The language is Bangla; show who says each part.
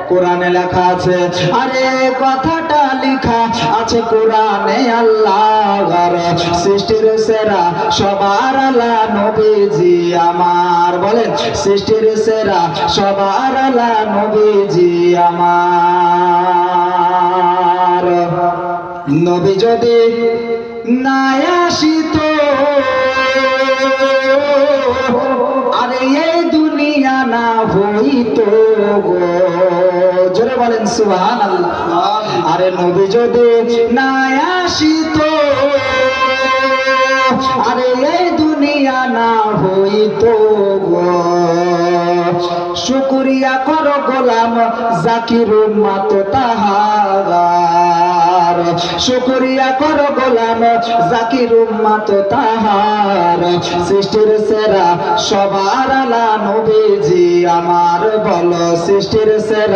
Speaker 1: কোরআনে লেখা আছে। আরে কথাটা লেখা আছে কোরআনে, আল্লাহর সৃষ্টির সেরা সবার আলা নবীজি আমার। বলেন, সৃষ্টির সেরা সবার আলা নবীজি আমার। নবী যদি না আসিত, আরে এই দুনিয়া না হইতো গো। জোরে বলেন সুবহানাল্লাহ। আরে নবী যদি না আসিত, আরে এই দুনিয়া না হইতো গো। শুকরিয়া করো গোলাম জাকির উম্মত তাহার, শুকরিয়া করো গোলাম জাকির উম্মত তাহার। সৃষ্টির সেরা সবার আলা নবীজি আমার। বলো, সৃষ্টির সেরা